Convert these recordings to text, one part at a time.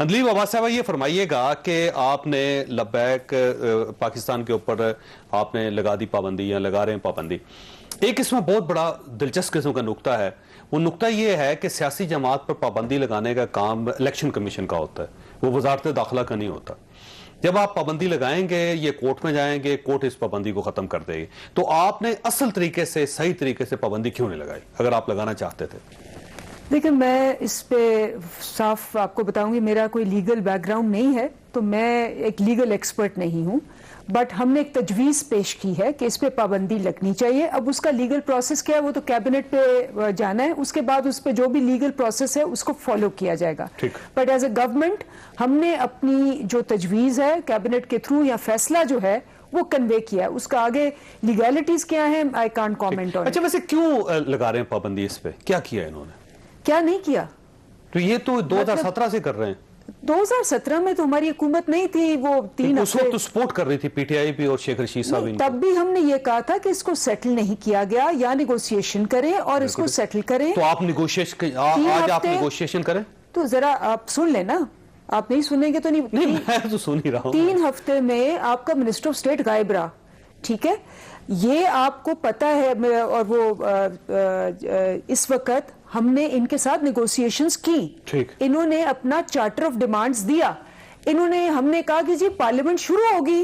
अंदलीब अब्बास साहब, ये फरमाइएगा कि आपने लब्बैक पाकिस्तान के ऊपर आपने लगा दी पाबंदी या लगा रहे हैं पाबंदी। एक इसमें बहुत बड़ा दिलचस्प किस्म का नुक्ता है। वो नुक्ता ये है कि सियासी जमात पर पाबंदी लगाने का काम इलेक्शन कमीशन का होता है, वो वजारत दाखिला का नहीं होता। जब आप पाबंदी लगाएंगे, ये कोर्ट में जाएंगे, कोर्ट इस पाबंदी को खत्म कर देगी। तो आपने असल तरीके से, सही तरीके से पाबंदी क्यों नहीं लगाई, अगर आप लगाना चाहते थे? देखिए, मैं इस पे साफ आपको बताऊंगी, मेरा कोई लीगल बैकग्राउंड नहीं है, तो मैं एक लीगल एक्सपर्ट नहीं हूं। बट हमने एक तजवीज़ पेश की है कि इस पे पाबंदी लगनी चाहिए। अब उसका लीगल प्रोसेस क्या है, वो तो कैबिनेट पे जाना है, उसके बाद उस पे जो भी लीगल प्रोसेस है उसको फॉलो किया जाएगा। बट एज ए गवर्नमेंट हमने अपनी जो तजवीज़ है कैबिनेट के थ्रू या फैसला जो है वो कन्वे किया है। उसका आगे लीगैलिटीज क्या है, आई कांट कॉमेंट ऑन। अच्छा, वैसे क्यों लगा रहे हैं पाबंदी इस पे? क्या किया इन्होंने, क्या नहीं किया? तो ये तो 2017 से कर रहे हैं। 2017 में तो हमारी हुकूमत नहीं थी, वो 3 उस वक्त तो सपोर्ट कर रही थी पीटीआई भी और शेख रशीद साहब। तब भी हमने ये कहा था कि इसको सेटल नहीं किया गया, या निगोशिएशन करें और इसको सेटल करें। तो आप निगोशिएशन आज आप निगोशिएशन करें, तो जरा आप सुन लेना, आप नहीं सुनेंगे तो नहीं, मैं तो सुन ही रहा हूं। 3 हफ्ते में आपका मिनिस्टर ऑफ स्टेट गायब रहा, ठीक है, ये आपको पता है। और वो इस वक्त हमने इनके साथ निगोशिएशंस की, इन्होंने अपना चार्टर ऑफ डिमांड्स दिया, इन्होंने, हमने कहा कि जी पार्लियामेंट शुरू होगी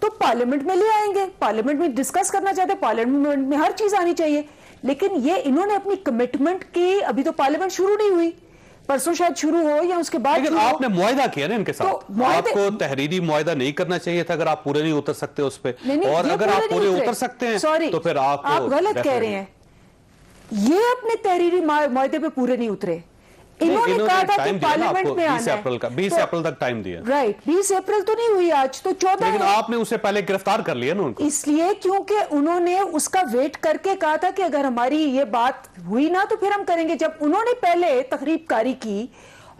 तो पार्लियामेंट में ले आएंगे, पार्लियामेंट में डिस्कस करना चाहते, पार्लियामेंट में हर चीज आनी चाहिए। लेकिन ये इन्होंने अपनी कमिटमेंट की, अभी तो पार्लियामेंट शुरू नहीं हुई, परसों शायद शुरू हो या उसके बाद। लेकिन आपने मुआहदा किया ना इनके साथ, तो आपको तहरीरी मुआहदा नहीं करना चाहिए था अगर आप पूरे नहीं उतर सकते उस पे। और अगर आप पूरे उतर सकते हैं तो फिर आप गलत कह रहे हैं। ये अपने तहरीरी मुआहदे पे पूरे नहीं उतरे। इन्होंने कहा था कि पार्लियामेंट में आना है, 20 अप्रैल तक टाइम दिया। राइट, 20 अप्रैल तो नहीं हुई, आज तो 14 है। लेकिन आपने उसे पहले गिरफ्तार कर लिया ना उनको, इसलिए क्योंकि उन्होंने उसका वेट करके कहा था कि अगर हमारी ये बात हुई ना तो फिर हम करेंगे। जब उन्होंने पहले तकरीबकारी की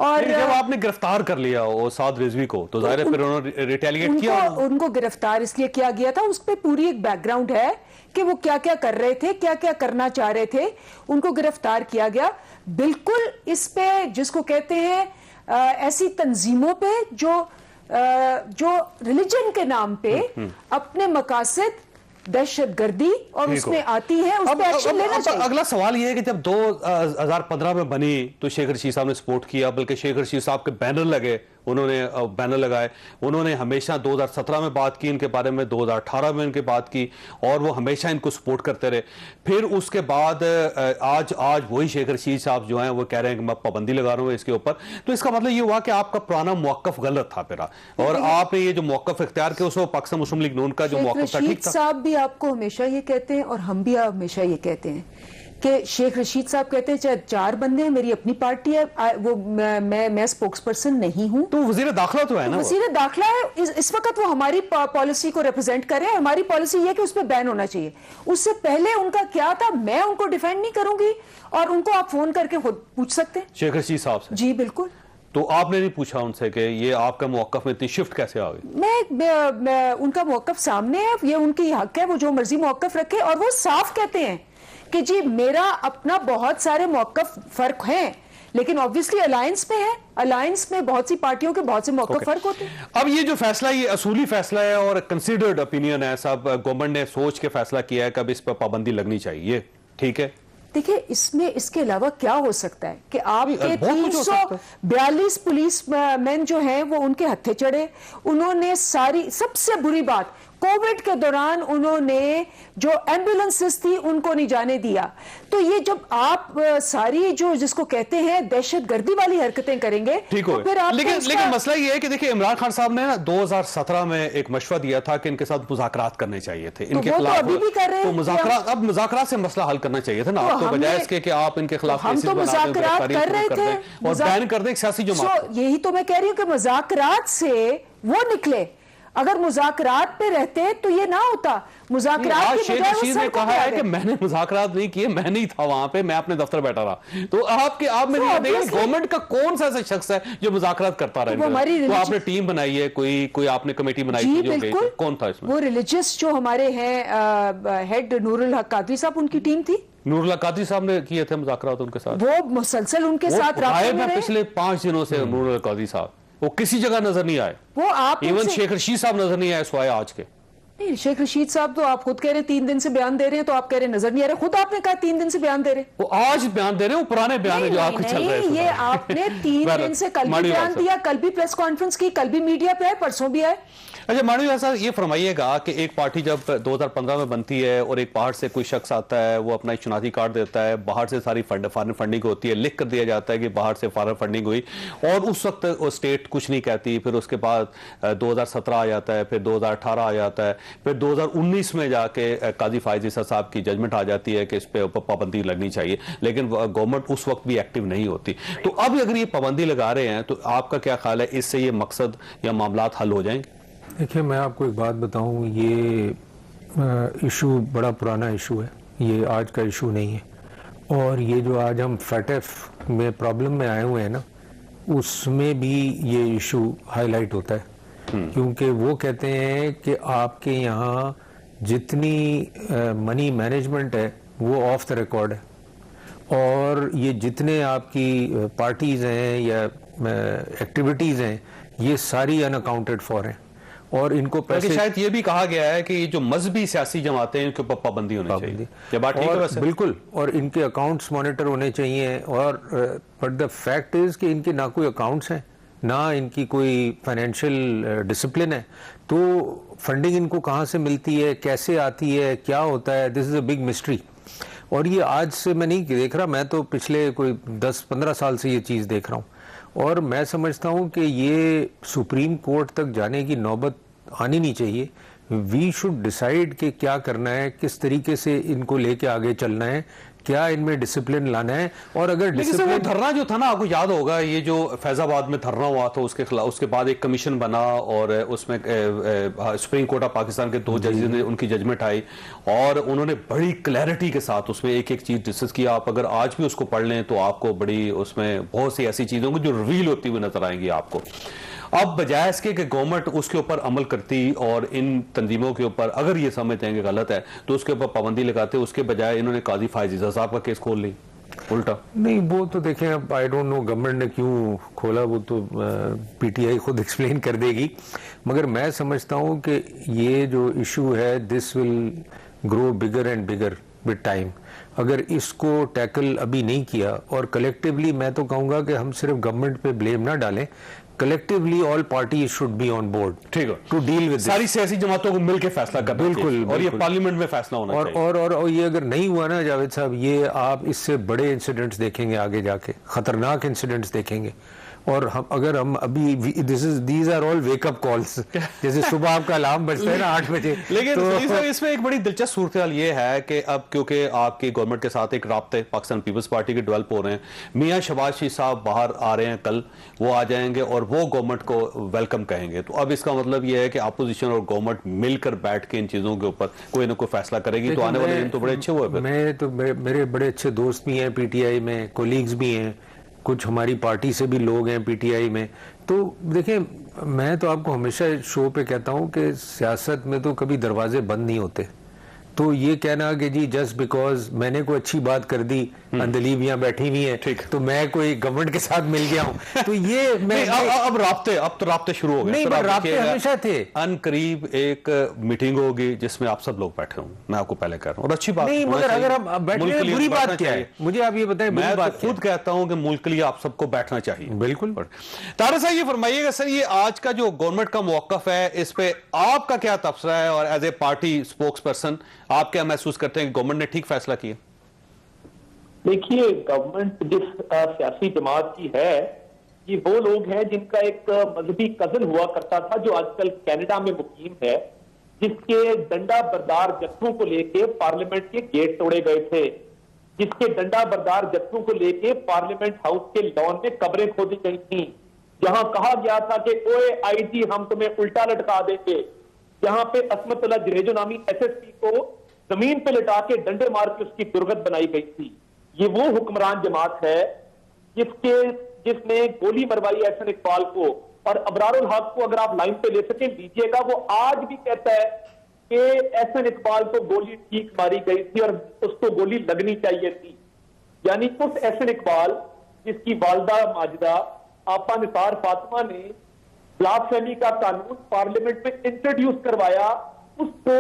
और जब आपने गिरफ्तार कर लिया वो साद रिजवी को, तो जाहिर है फिर उन्होंने रिटेलिएट किया। उनको गिरफ्तार इसलिए किया गया था, उस पर पूरी एक बैकग्राउंड है कि वो क्या क्या कर रहे थे, क्या क्या करना चाह रहे थे, उनको गिरफ्तार किया गया। बिल्कुल इस पे जिसको कहते हैं ऐसी तंजीमों पे जो रिलीजन के नाम पे अपने मकासद दहशतगर्दी और उसमें आती है, उस पे एक्शन लेना चाहिए। अगला सवाल यह है कि जब 2015 में बनी तो शेख रशीद साहब ने सपोर्ट किया, बल्कि शेख रशीद साहब के बैनर लगे, उन्होंने बैनर लगाए, उन्होंने हमेशा 2017 में बात की इनके बारे में, 2018 में इनके बात की, और वो हमेशा इनको सपोर्ट करते रहे। फिर उसके बाद आज वही शेख रशीद साहब जो हैं वो कह रहे हैं कि मैं पाबंदी लगा रहा हूँ इसके ऊपर। तो इसका मतलब ये हुआ कि आपका पुराना मौक़िफ़ गलत था फिर, और आपने ये जो मौक़िफ़ इख्तियार किया उसमें पाकिस्तान मुस्लिम लीग नून का जो मौक़िफ़ था ठीक था। साहब भी आपको हमेशा ये कहते हैं और हम भी हमेशा ये कहते हैं कि शेख रशीद साहब कहते हैं चाहे 4 बंदे हैं, मेरी अपनी पार्टी है, वो मैं स्पोक्स पर्सन नहीं हूं। तो वजीर दाखिला तो है ना, वजीर दाखिला है, इस वक्त वो हमारी पॉलिसी को रिप्रेजेंट कर रहे हैं। हमारी पॉलिसी ये है कि उस पर बैन होना चाहिए। उससे पहले उनका क्या था मैं उनको डिफेंड नहीं करूंगी, और उनको आप फोन करके खुद पूछ सकते हैं शेख रशीद साहब से। जी बिल्कुल। तो आपने नहीं पूछा उनसे कि ये आपका मौक़िफ़ में इतनी शिफ्ट कैसे आ गई? मैं उनका मौक़िफ़ सामने है, ये उनकी हक है, वो जो मर्जी मौक़िफ़ रखे, और वो साफ कहते हैं कि जी मेरा अपना बहुत सारे मौक़िफ़ फर्क हैं, लेकिन ऑब्वियसली अलायंस में है, अलायंस में बहुत सी पार्टियों के बहुत से मौक़िफ़ फर्क होते हैं। अब ये जो फैसला, ये असूली फैसला है और कंसिडर्ड ओपिनियन है, सब गवर्नमेंट ने सोच के फैसला किया है कि अब इस पर पाबंदी लगनी चाहिए, ठीक है। देखिए, इसमें इसके अलावा क्या हो सकता है कि आपके 342 पुलिस मैन जो हैं वो उनके हत्थे चढ़े। उन्होंने सबसे बुरी बात, कोविड के दौरान उन्होंने जो एम्बुलेंसेस थी उनको नहीं जाने दिया। तो ये जब आप सारी जो जिसको कहते हैं दहशतगर्दी वाली हरकतें करेंगे, ठीक हो, फिर आप लेकिन मसला ये है कि देखिए इमरान खान साहब ने ना 2017 में एक मशवरा दिया था कि इनके साथ मुज़ाकरात करने चाहिए थे, इनके खिलाफ। अभी भी कर रहे हैं, तो मुज़ाकरात, अब मुज़ाकरात से मसला हल करना चाहिए था ना, आपको बजाय इसके कि आप इनके खिलाफ हम तो मुज़ाकरात कर रहे थे और बैन कर दें सियासी जमात। यही तो मैं कह रही हूँ कि मुज़ाकरात से वो निकले। अगर मुज़ाकरात पे रहते तो ये ना होता। मुज़ाकरात की बजाय वो ने कहा है कि मैंने मुज़ाकरात नहीं किए, मैं नहीं था वहां पे, मैं अपने दफ्तर बैठा रहा। तो गवर्नमेंट का कौन सा ऐसा शख्स है जो मुज़ाकरात करता रहा? तो आपने टीम बनाई है, कोई आपने कमेटी बनाई थी, कौन था इसमें? वो रिलीजियस जो हमारे हैं हेड नूरुल हक कादरी साहब, उनकी टीम थी। नूरुल हक कादरी साहब ने किए थे मुज़ाकरात उनके साथ, वो मुसलसल उनके साथ पिछले 5 दिनों से। नूरुल हक कादरी साहब वो किसी जगह नजर नहीं आए। वो आप इवन उनसे- शेख रशीद साहब नजर नहीं आए स्वाए आज के। नहीं, शेख रशीद साहब तो आप खुद कह रहे हैं 3 दिन से बयान दे रहे हैं, तो आप कह रहे हैं नजर नहीं आ रहे। खुद आपने कहा 3 दिन से बयान दे रहे हैं। वो आज बयान दे रहे हैं, वो पुराने बयान है जो आपके चल रहे हैं। ये आपने 3 दिन से कल भी बयान दिया, कल भी प्रेस कॉन्फ्रेंस की, कल भी मीडिया पे आए, परसों भी आए। अच्छा माननीय साहब, ये फरमाइएगा कि एक पार्टी जब 2015 में बनती है और एक बाहर से कोई शख्स आता है, वो अपना एक चुनावी कार्ड देता है, बाहर से सारी फॉरेन फंडिंग होती है, लिख कर दिया जाता है कि बाहर से फॉरेन फंडिंग हुई, और उस वक्त वो स्टेट कुछ नहीं कहती। फिर उसके बाद 2017 आ जाता है, फिर 2018 आ जाता है, फिर 2019 में जाके काजी फायज ईसा साहब की जजमेंट आ जाती है कि इस पे पाबंदी लगनी चाहिए, लेकिन गवर्नमेंट उस वक्त भी एक्टिव नहीं होती। तो अब अगर ये पाबंदी लगा रहे हैं तो आपका क्या ख्याल है, इससे ये मकसद या मामलात हल हो जाएंगे? देखिए, मैं आपको एक बात बताऊं, ये इशू बड़ा पुराना इशू है, ये आज का इशू नहीं है। और ये जो आज हम फैटेफ में प्रॉब्लम में आए हुए हैं ना, उसमें भी ये इशू हाईलाइट होता है। क्योंकि वो कहते हैं कि आपके यहाँ जितनी मनी मैनेजमेंट है वो ऑफ द रिकॉर्ड है, और ये जितने आपकी पार्टीज हैं या एक्टिविटीज हैं, ये सारी अनअकाउंटेड फॉर हैं, और इनको पैसे शायद ये भी कहा गया है कि जो मजहबी सियासी जमातें हैं उनके ऊपर पाबंदी होनी चाहिए। ये बात ठीक है वैसे? बिल्कुल, और इनके अकाउंट्स मॉनिटर होने चाहिए। और बट द फैक्ट इज कि इनके ना कोई अकाउंट्स हैं, ना इनकी कोई फाइनेंशियल डिसिप्लिन है। तो फंडिंग इनको कहाँ से मिलती है, कैसे आती है, क्या होता है, this is a big mystery. और ये आज से मैं नहीं देख रहा, मैं तो पिछले कोई 10-15 साल से ये चीज़ देख रहा हूँ। और मैं समझता हूँ कि ये सुप्रीम कोर्ट तक जाने की नौबत आनी नहीं चाहिए। वी शुड डिसाइड कि क्या करना है, किस तरीके से इनको लेके आगे चलना है, क्या इनमें डिसिप्लिन लाना है। और अगर डिसिप्लिन धरना जो था ना, आपको याद होगा, ये जो फैजाबाद में धरना हुआ था उसके खिलाफ, उसके बाद एक कमीशन बना और उसमें सुप्रीम कोर्ट ऑफ पाकिस्तान के 2 जजेस ने उनकी जजमेंट आई और उन्होंने बड़ी क्लैरिटी के साथ उसमें एक एक चीज डिस्कस किया। आप अगर आज भी उसको पढ़ लें तो आपको बड़ी उसमें बहुत सी ऐसी चीजों की जो रिवील होती हुई नजर आएंगी आपको। अब बजाय इसके कि गवर्नमेंट उसके ऊपर अमल करती और इन तंजीमों के ऊपर अगर ये समझते हैं कि गलत है तो उसके ऊपर पाबंदी लगाते, उसके बजाय इन्होंने काजी फायज ईसा साहब का केस खोल ली उल्टा। नहीं, वो तो देखें, अब आई डोंट नो गवर्नमेंट ने क्यों खोला, वो तो पीटीआई खुद एक्सप्लेन कर देगी। मगर मैं समझता हूँ कि ये जो इशू है, this will grow bigger and bigger with time. अगर इसको टैकल अभी नहीं किया, और कलेक्टिवली मैं तो कहूँगा कि हम सिर्फ गवर्नमेंट पे ब्लेम ना डालें, collectively all party should be on board, ठीक है, टू डील विद सारी सियासी जमातों को मिलकर फैसला करना बिल्कुल, और ये पार्लियामेंट में फैसला होना चाहिए। और ये अगर नहीं हुआ ना जावेद साहब, ये आप इससे बड़े इंसिडेंट्स देखेंगे आगे जाके, खतरनाक इंसिडेंट्स देखेंगे। और अगर हम अभी these are all wake up calls, जैसे सुबह आपका अलार्म बजता है ना 8 बजे। लेकिन तो सर इसमें एक बड़ी दिलचस्प सूरत ये है कि अब क्योंकि आपकी गवर्नमेंट के साथ एक राब्ते पाकिस्तान पीपल्स पार्टी के डेवलप हो रहे हैं, मियां शहबाज शरीफ साहब बाहर आ रहे हैं, कल वो आ जाएंगे और वो गवर्नमेंट को वेलकम कहेंगे। तो अब इसका मतलब ये है कि अपोजिशन और गवर्नमेंट मिलकर बैठ के इन चीजों के ऊपर कोई ना कोई फैसला करेगी। तो आने वाले दिन तो बड़े अच्छे हुए। मेरे बड़े अच्छे दोस्त भी हैं पीटीआई में, कोलीग्स भी हैं, कुछ हमारी पार्टी से भी लोग हैं पीटीआई में। तो देखें, मैं तो आपको हमेशा शो पे कहता हूं कि सियासत में तो कभी दरवाजे बंद नहीं होते। तो ये कहना कि जी जस्ट बिकॉज मैंने कोई अच्छी बात कर दी, अंदलीब यहाँ बैठी हुई है, तो मैं कोई गवर्नमेंट के साथ मिल गया हूँ, तो ये मैं अब तो राब्ते शुरू हो गए। नहीं, राब्ते हमेशा थे। अनकरीब एक मीटिंग होगी जिसमें आप सब लोग बैठे होंगे, मैं आपको पहले कह रहा हूँ, और अच्छी बात नहीं, मगर अगर हम बैठे, बुरी बात क्या है? मुझे आप ये बताएं, मैं तो खुद कहता हूँ कि मुल्क के लिए आप सबको बैठना चाहिए। बिल्कुल। तारा साहब ये फरमाइएगा सर, ये आज का जो गवर्नमेंट का मौकफ है, इस पे आपका क्या तबसरा है, और as a party spokesperson आप क्या महसूस करते हैं कि गवर्नमेंट ने ठीक फैसला किया? देखिए, गवर्नमेंट जिस सियासी जमात की है, ये वो लोग हैं जिनका एक मजहबी कजन हुआ करता था जो आजकल कनाडा में मुकीम है, जिसके डंडा बरदार जत्थों को लेके पार्लियामेंट के गेट तोड़े गए थे, जिसके डंडा बरदार जत्थों को लेके पार्लियामेंट हाउस के लॉन में कब्रें खोदी गई थी, जहां कहा गया था कि ओए आईजी हम तुम्हें उल्टा लटका देंगे, जहां पे असमतुल्लाह जरेजो नामी एसएसपी को जमीन पे लिटा के डंडे मार के उसकी दुर्गत बनाई गई थी। ये वो हुक्मरान जमात है जिसने गोली मरवाई एहसन इकबाल को, और अबरारुल हक को अगर आप लाइन पे ले सके लीजिएगा, वो आज भी कहता है कि एहसन इकबाल को गोली ठीक मारी गई थी और उसको गोली लगनी चाहिए थी। यानी उस एहसन इकबाल जिसकी वालदा माजिदा आपा निसार फातिमा ने ब्लास्फेमी का कानून पार्लियामेंट में इंट्रोड्यूस करवाया, उसको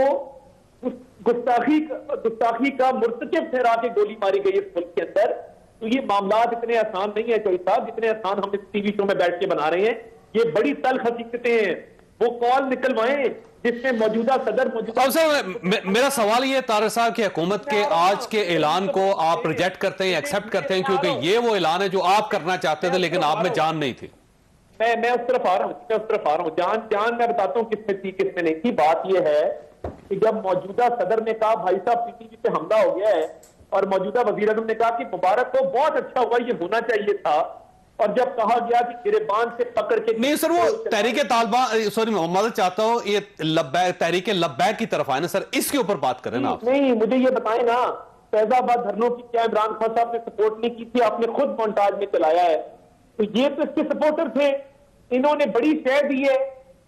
उस गुस्ताखी का मुर्तकिब ठहरा के गोली मारी गई इस मुल्क के अंदर। तो ये मामला इतने आसान नहीं है चौधरी साहब जितने आसान हम इस टीवी शो में बैठ के बना रहे हैं। ये बड़ी तल्ख हकीकतें हैं। वो कॉल निकलवाएं जिसमें मौजूदा सदर अब सर मेरा सवाल ये तारिक साहब की हुकूमत के आज के ऐलान को आप रिजेक्ट करते हैं, एक्सेप्ट करते हैं, क्योंकि ये वो ऐलान है जो आप करना चाहते थे लेकिन आप में जान नहीं थी। मैं उस तरफ आ रहा हूं, जान मैं बताता हूं किसमें थी किसमें नहीं थी। बात यह है कि जब मौजूदा सदर ने कहा भाई साहब पीटीवी पे हमला हो गया है, और मौजूदा वजीर आज़म ने कहा कि मुबारक को बहुत अच्छा हुआ, ये होना चाहिए था, और जब कहा गया कि गिरेबान से पकड़ के नहीं सर, वो तहरीक तालिबान, सॉरी मोहम्मद चाहता हूं ये तहरीक लब्बैक की तरफ आए ना सर, इसके ऊपर बात करें ना आप। नहीं, मुझे ये बताएं ना, फैजाबाद धरनों की क्या इमरान खान साहब ने सपोर्ट नहीं की थी? आपने खुद मोन्टाज में चलाया है। तो ये तो इसके सपोर्टर थे, इन्होंने बड़ी शह दी है।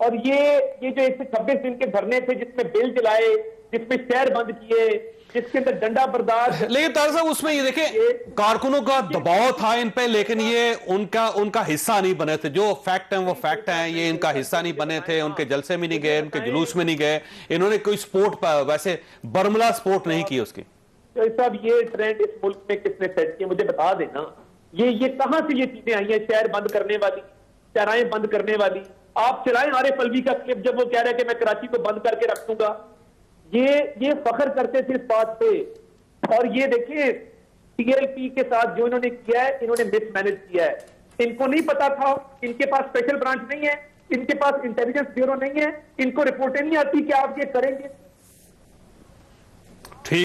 और ये जो 126 दिन के धरने थे जिसमें बिल चलाए, जिसमें शहर बंद किए, जिसके अंदर डंडा बर्दाश्त, लेकिन तारिक साहब उसमें ये देखिए कारकुनों का दबाव था इन पे, लेकिन ये उनका हिस्सा नहीं बने थे। जो फैक्ट है वो फैक्ट है, ये इनका हिस्सा नहीं बने थे, उनके जलसे में नहीं गए, उनके जुलूस में नहीं गए, इन्होंने कोई स्पोर्ट वैसे बर्मला स्पोर्ट नहीं की उसकी। तो साहब ये ट्रेंड इस मुल्क में किसने सेट किया मुझे बता देना। ये कहां से ये चीजें आई हैं? शहर बंद करने वाली, चराएं बंद करने वाली। आप चलाएं आरिफ अलवी का क्लिप जब वो कह रहे हैं कि मैं कराची को बंद करके रख दूंगा। ये फख्र करते थे इस बात पे। और ये देखिए टीएलपी के साथ जो इन्होंने किया है, इन्होंने मिसमैनेज किया है। इनको नहीं पता था, इनके पास स्पेशल ब्रांच नहीं है, इनके पास इंटेलिजेंस ब्यूरो नहीं है, इनको रिपोर्टें नहीं आती कि आप ये करेंगे।